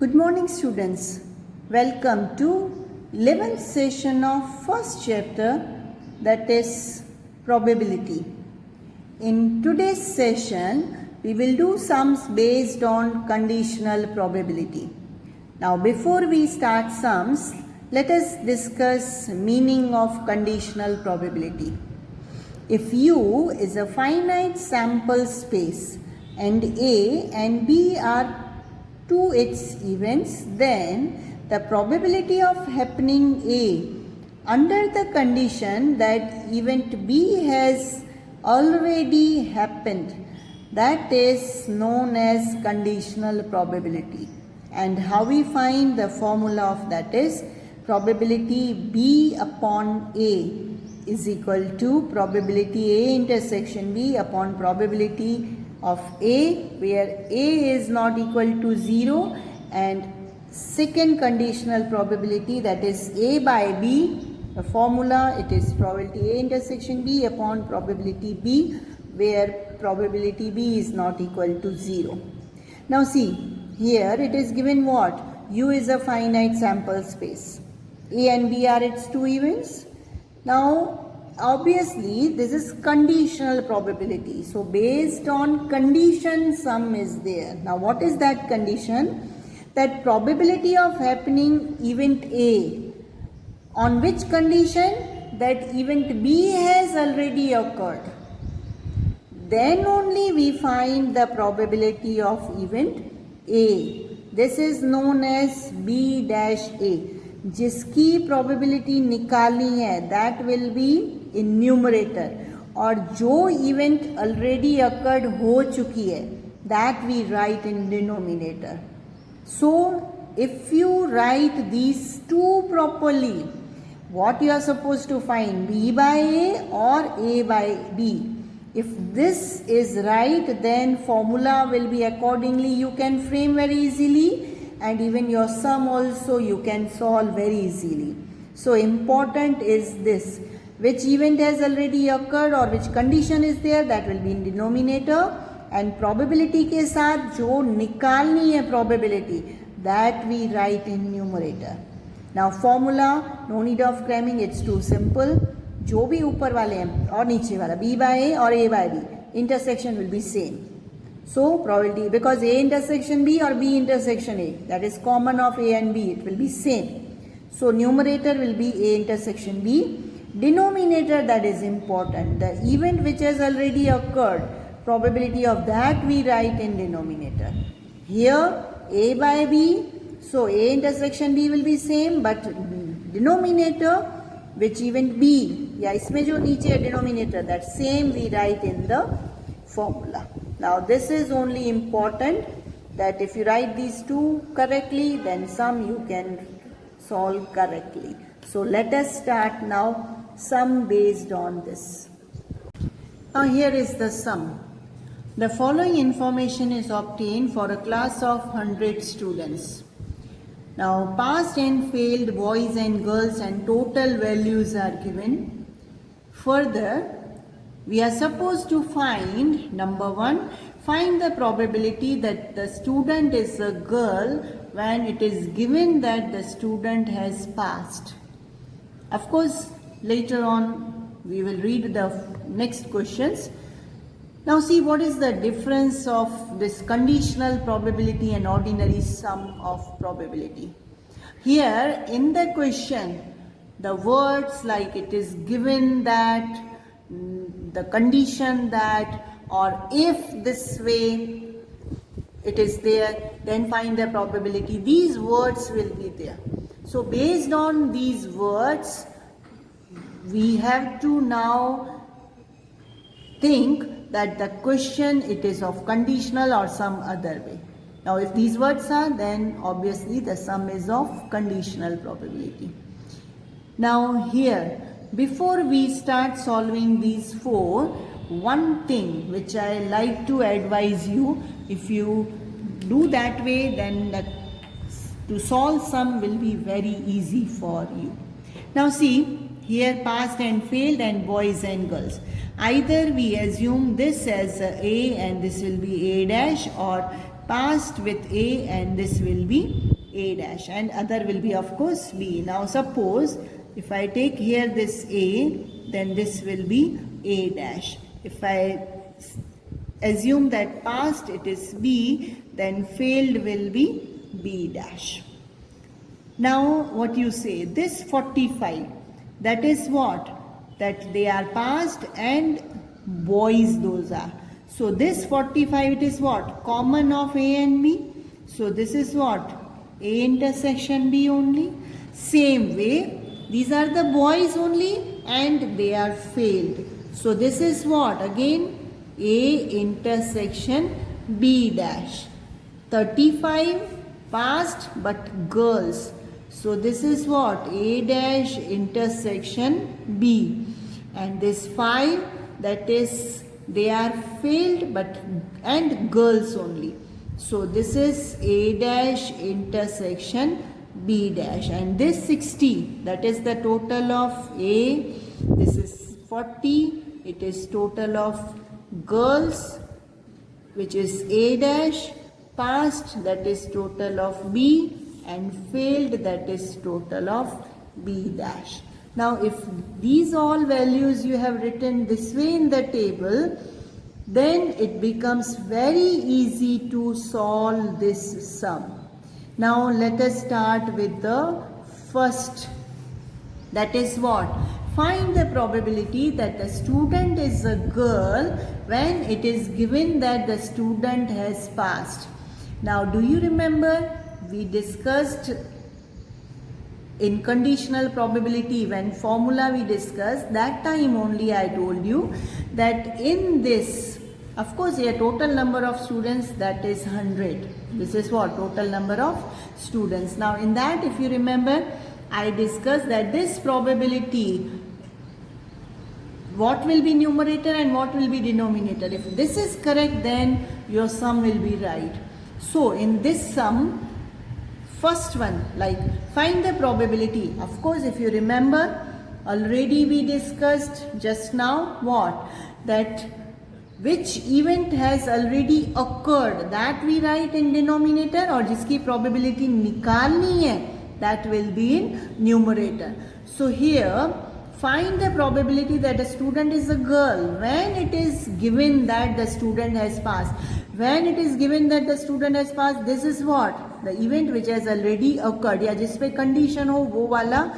Good morning, students. Welcome to 11th session of first chapter, that is probability. In today's session, we will do sums based on conditional probability. Now, before we start sums, let us discuss meaning of conditional probability. If U is a finite sample space and A and B are two its events, then the probability of happening A under the condition that event B has already happened, that is known as conditional probability. And how we find the formula of that is probability B upon A is equal to probability A intersection B upon probability of A, where A is not equal to 0, and second conditional probability, that is A by B. The formula, it is probability A intersection B upon probability B, where probability B is not equal to 0. Now see, here it is given what? U is a finite sample space. A and B are its two events. Now obviously this is conditional probability. So based on condition, sum is there. Now what is that condition? That probability of happening event A, on which condition? That event B has already occurred. Then only we find the probability of event A. This is known as B dash A. जिसकी probability निकालनी है, that will be in numerator, और जो event already occurred हो चुकी है, that we write in denominator. So if you write these two properly, what you are supposed to find? B by A or A by B. If this is right, then formula will be accordingly you can frame very easily, and even your sum also you can solve very easily. So important is this, which event has already occurred or which condition is there, that will be in denominator, and probability के साथ जो निकालनी है probability, that we write in numerator. Now formula, no need of cramming, it's too simple. जो भी ऊपर वाले हैं और नीचे वाला B by A और A by B, intersection will be same. So probability, because A intersection B or B intersection A, that is common of A and B, it will be same. So numerator will be A intersection B. Denominator, that is important. The event which has already occurred, probability of that we write in denominator. Here A by B, so A intersection B will be same, but denominator, which event B, या इसमें जो नीचे है denominator, that same we write in the formula. Now this is only important, that if you write these two correctly, then sum you can solve correctly. So let us start now sum based on this. Now here is the sum. The following information is obtained for a class of 100 students. Now passed and failed boys and girls and total values are given. Further, we are supposed to find, number one, find the probability that the student is a girl when it is given that the student has passed. Of course, later on we will read the next questions. Now see what is the difference of this conditional probability and ordinary sum of probability. Here in the question, the words like it is given that, the condition that, or if this way it is there, then find the probability. These words will be there. So based on these words, we have to now think that the question it is of conditional or some other way. Now if these words are, then obviously the sum is of conditional probability. Now here, before we start solving these four, one thing which I like to advise you, if you do that way, then to solve sum will be very easy for you. Now see, here passed and failed and boys and girls. Either we assume this as A and this will be A dash, or past with A, and this will be A dash, and other will be of course B. Now suppose if I take here this A, then this will be A dash. If I assume that past it is B, then failed will be B dash. Now what you say, this 45, that is what? That they are past and boys those are. So this 45, it is what? Common of A and B. So this is what? A intersection B only. Same way, these are the boys only and they are failed. So this is what? Again A intersection B dash. 35 past but girls. So this is what? A dash intersection B. And this 5, that is they are failed but and girls only. So this is A dash intersection B dash, and this 60, that is the total of A. This is 40, it is total of girls, which is A dash, past, that is total of B, and failed, that is total of B dash. Now if these all values you have written this way in the table, then it becomes very easy to solve this sum. Now let us start with the first. That is what? Find the probability that the student is a girl when it is given that the student has passed. Now do you remember we discussed in conditional probability, when formula we discussed, that time only I told you that in this, of course a total number of students, that is 100. This is what? Total number of students. Now in that, if you remember, I discussed that this probability, what will be numerator and what will be denominator. If this is correct, then your sum will be right. So in this sum, first one, like find the probability. Of course, if you remember, already we discussed just now what? That which event has already occurred, that we write in denominator, or jiski probability nikalni hai, that will be in numerator. So here, find the probability that a student is a girl when it is given that the student has passed. When it is given that the student has passed, this is what? The event which has already occurred. या जिस पे condition हो वो वाला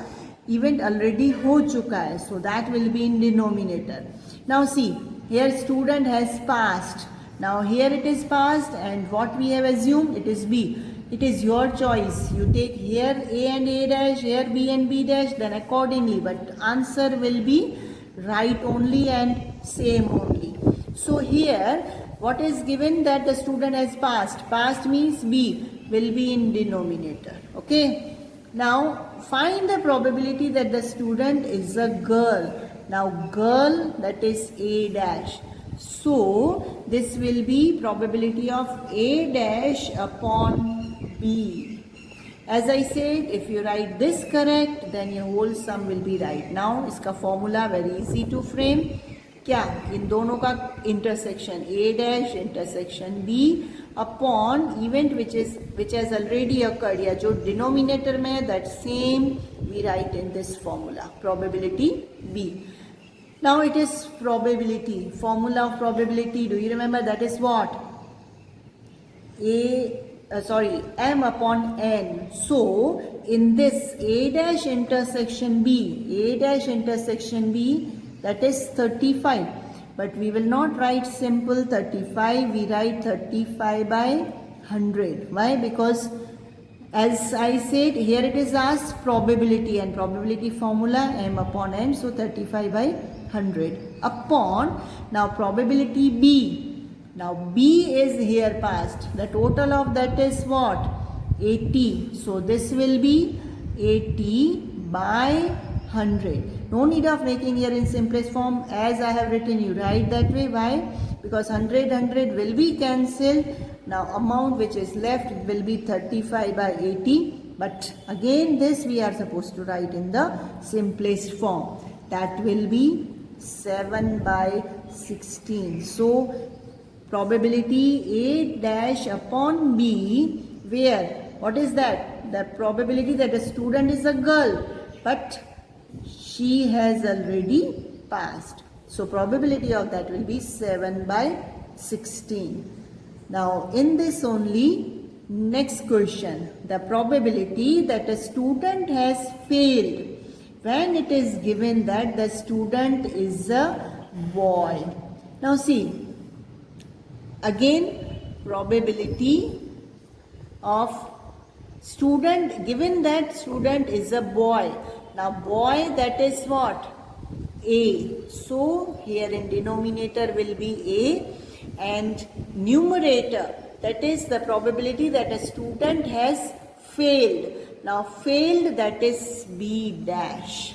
event already हो चुका है. So that will be in denominator. Now see, here student has passed. Now here it is passed, and what we have assumed, it is B. It is your choice. You take here A and A dash, here B and B dash, then accordingly. But answer will be right only and same only. So here, what is given that the student has passed? Passed means B will be in denominator. Okay. Now find the probability that the student is a girl. Now girl, that is A dash. So this will be probability of A dash upon B. As I said, if you write this correct, then your whole sum will be right. Now iska formula very easy to frame. क्या इन दोनों का intersection A dash intersection B upon event which has already occurred, या जो denominator में है, that same we write in this formula, probability B. Now it is probability, formula of probability, do you remember, that is what? M upon N. So in this A dash intersection B, that is 35, but we will not write simple 35, we write 35 by 100. Why? Because as I said, here it is asked probability, and probability formula M upon N, so 35 by 100 upon, now probability B. Now B is here past, the total of that is what? 80. So this will be 80 by 100. No need of making here in simplest form, as I have written, you write that way. Why? Because 100 will be cancelled. Now amount which is left will be 35 by 80. But again this we are supposed to write in the simplest form. That will be 7 by 16. So Probability A dash upon B, where? What is that? The probability that a student is a girl, but she has already passed. So probability of that will be 7 by 16. Now in this only, next question, the probability that a student has failed when it is given that the student is a boy. Now see, again probability of student, given that student is a boy. Now boy, that is what? A. So here in denominator will be A, and numerator, that is the probability that a student has failed. Now failed, that is B dash.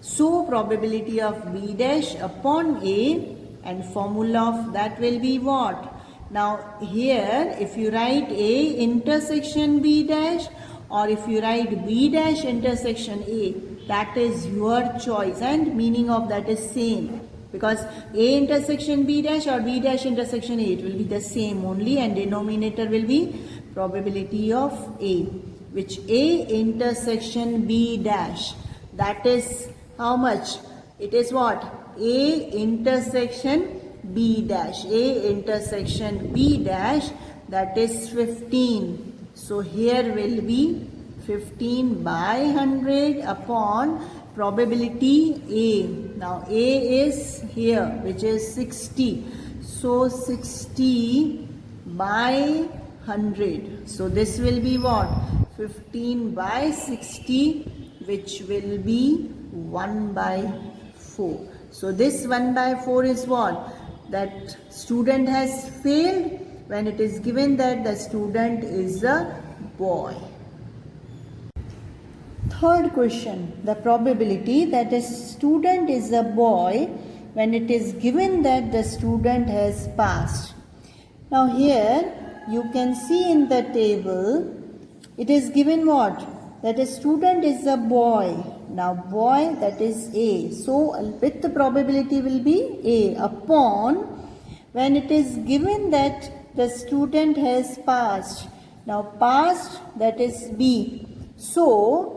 So probability of B dash upon A, and formula of that will be what? Now here if you write A intersection B dash, or if you write B dash intersection A, that is your choice, and meaning of that is same, because A intersection B dash or B dash intersection A, it will be the same only, and denominator will be probability of A, which A intersection B dash, that is how much? It is what? A intersection B dash. A intersection B dash, that is 15. So here will be 15 by 100 upon probability A. Now A is here, which is 60. So 60 by 100. So this will be what? 15 by 60, which will be 1 by 4. So this 1 by 4 is what? That student has failed when it is given that the student is a boy. Third question, the probability that a student is a boy when it is given that the student has passed. Now here you can see in the table, it is given what? That a student is a boy. Now boy, that is A. So with the probability will be A upon when it is given that the student has passed. Now passed, that is B. So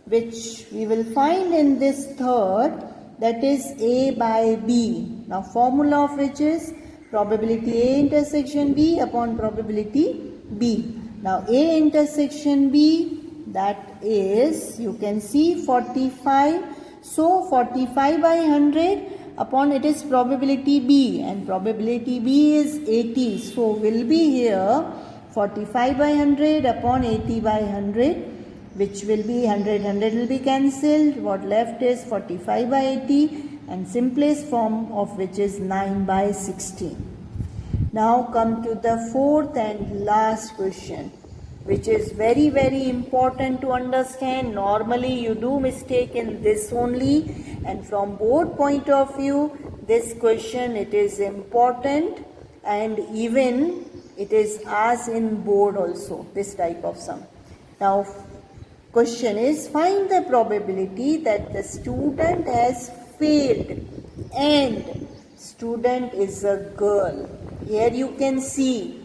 which we will find in this third, that is A by B. Now formula of which is probability A intersection B upon probability B. Now A intersection B, that is, you can see 45. So 45 by 100 upon it is probability B, and probability B is 80. So will be here 45 by 100 upon 80 by 100, which will be 100 will be cancelled. What left is 45 by 80, and simplest form of which is 9 by 16. Now come to the fourth and last question, which is very, very important to understand. Normally you do mistake in this only, and from board point of view, this question, it is important, and even it is asked in board also, this type of sum. Now question is, find the probability that the student has failed and student is a girl. Here you can see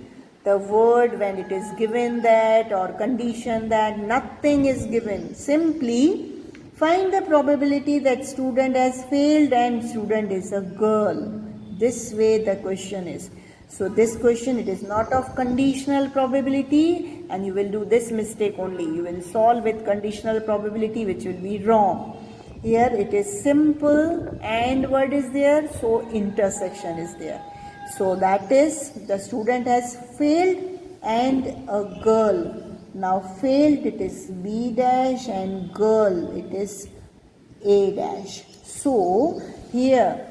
the word when it is given that or condition that, nothing is given. Simply find the probability that student has failed and student is a girl. This way the question is. So this question, it is not of conditional probability, and you will do this mistake only. You will solve with conditional probability, which will be wrong. Here it is simple, and word is there, so intersection is there. So that is, the student has failed and a girl. Now failed, it is B dash, and girl, it is A dash. So here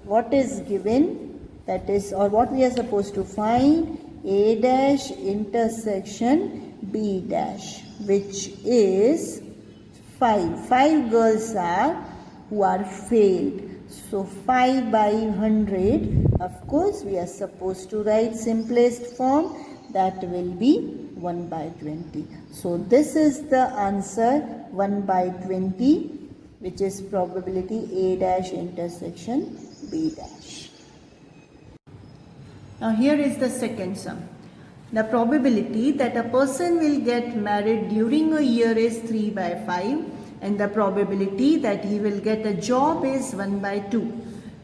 what is given, that is, or what we are supposed to find, A dash intersection B dash, which is 5. 5 girls are who are failed. So 5 by 100, of course we are supposed to write simplest form, that will be 1 by 20. So this is the answer, 1 by 20, which is probability A dash intersection B dash. Now here is the second sum. The probability that a person will get married during a year is 3 by 5 and the probability that he will get a job is 1 by 2.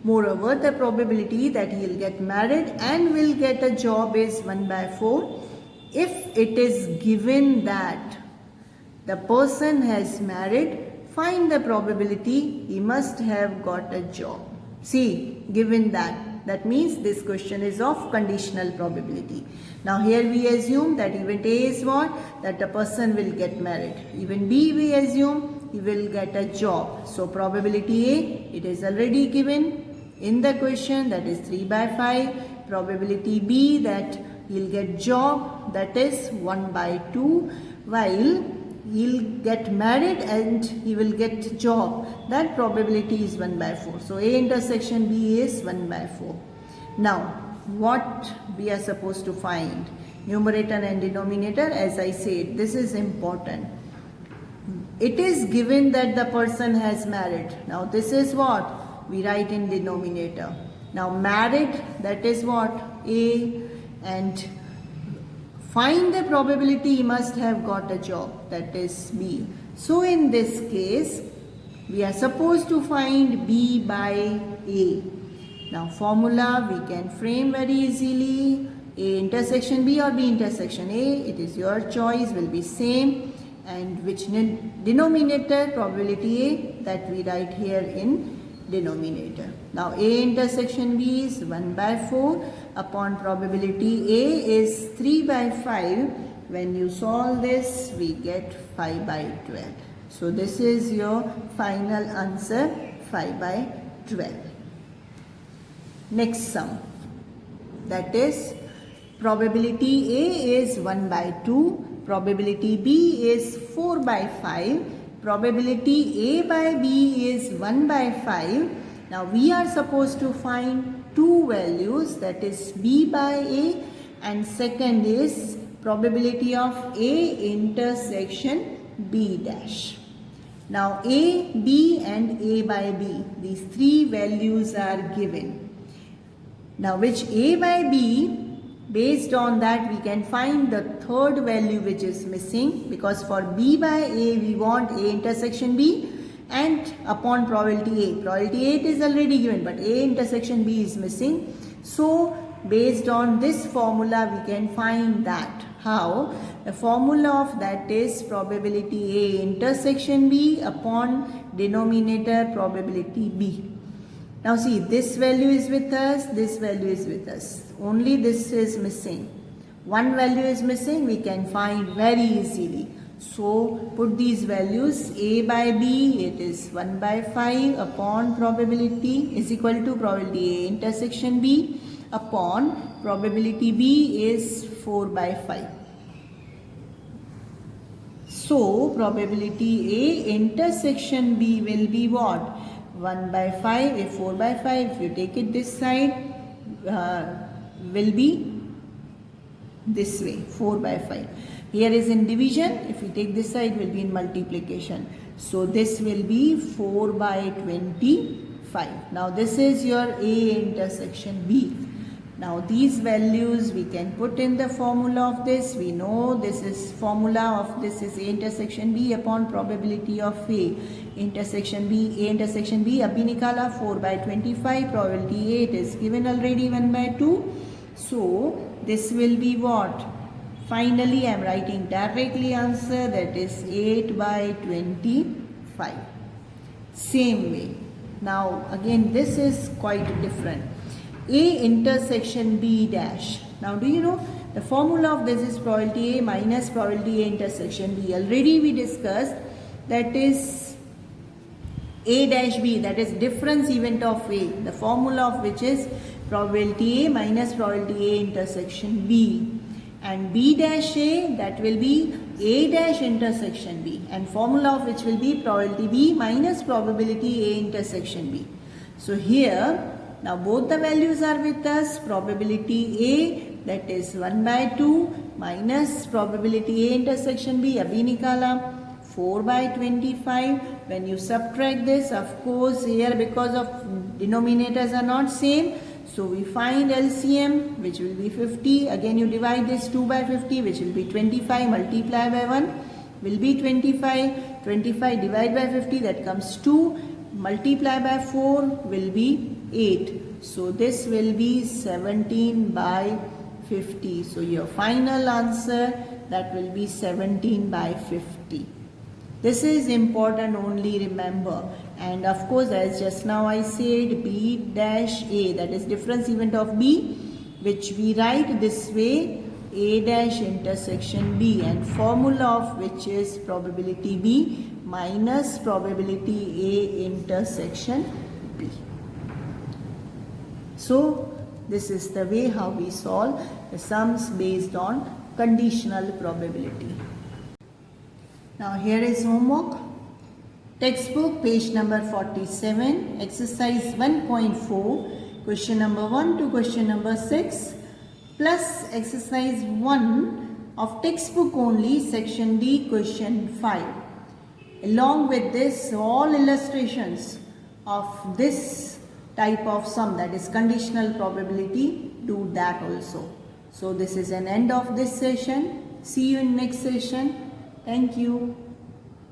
Moreover, the probability that he will get married and will get a job is 1 by 4. If it is given that the person has married, find the probability he must have got a job. See, given that means this question is of conditional probability. Now here we assume that event A is what? That the person will get married. Event B we assume he will get a job. So probability A, it is already given in the question, that is 3 by 5. Probability B, that he will get job, that is 1 by 2, while he'll get married and he will get job, that probability is 1 by 4. So A intersection B is 1 by 4. Now what we are supposed to find? Numerator and denominator, as I said, this is important. It is given that the person has married. Now this is what we write in denominator. Now married, that is what? A, and find the probability he must have got a job, that is B. So in this case, we are supposed to find B by A. Now formula we can frame very easily. A intersection B or B intersection A, it is your choice, will be same. And which denominator? Probability A, that we write here in denominator. Now A intersection B is 1 by 4 upon probability A is 3 by 5. When you solve this, we get 5 by 12. So this is your final answer, 5 by 12. Next sum, that is probability A is 1 by 2. Probability B is 4 by 5. Probability A by B is 1 by 5. Now we are supposed to find two values, that is B by A and second is probability of A intersection B dash. Now A, B and A by B, these three values are given. Now which A by B, based on that we can find the third value which is missing, because for B by A we want A intersection B and upon probability A. Probability A it is already given but A intersection B is missing. So based on this formula we can find that. How? The formula of that is probability A intersection B upon denominator probability B. Now see, this value is with us, this value is with us. Only this is missing. One value is missing, we can find very easily. So put these values. A by B, it is 1 by 5 upon probability is equal to probability A intersection B upon probability B is 4 by 5. So probability A intersection B will be what? 1 by 5, if 4 by 5, if you take it this side, will be this way, 4 by 5. Here is in division, if you take this side, will be in multiplication. So this will be 4 by 25. Now this is your A intersection B. Now these values we can put in the formula of this. We know this is formula of this is A intersection B upon probability of A intersection B. A intersection B abhi nikala 4 by 25. Probability A it is given already 1 by 2. So this will be what? Finally I am writing directly answer, that is 8 by 25. Same way. Now again this is quite different. A intersection B dash. Now do you know the formula of this is probability A minus probability A intersection B. Already we discussed that is A dash B, that is difference event of A. The formula of which is probability A minus probability A intersection B. And B dash A, that will be A dash intersection B. And formula of which will be probability B minus probability A intersection B. So here now both the values are with us. Probability A, that is 1 by 2 minus probability A intersection B abhi nikala 4 by 25. When you subtract this, of course here because of denominators are not same, So we find LCM, which will be 50. Again you divide this 2 by 50, which will be 25, multiply by 1 will be 25. 25 divided by 50, that comes 2. Multiply by 4 will be 8. So this will be 17 by 50. So your final answer, that will be 17 by 50. This is important, only remember. And of course, as just now I said, B dash A, that is difference event of B, which we write this way, A dash intersection B, and formula of which is probability B minus probability A intersection B. So this is the way how we solve the sums based on conditional probability. Now here is homework. Textbook page number 47, exercise 1.4, question number 1 to question number 6, plus exercise 1 of textbook only, section D, question 5. Along with this, all illustrations of this type of sum, that is conditional probability, do that also. So this is an end of this session. See you in next session. Thank you.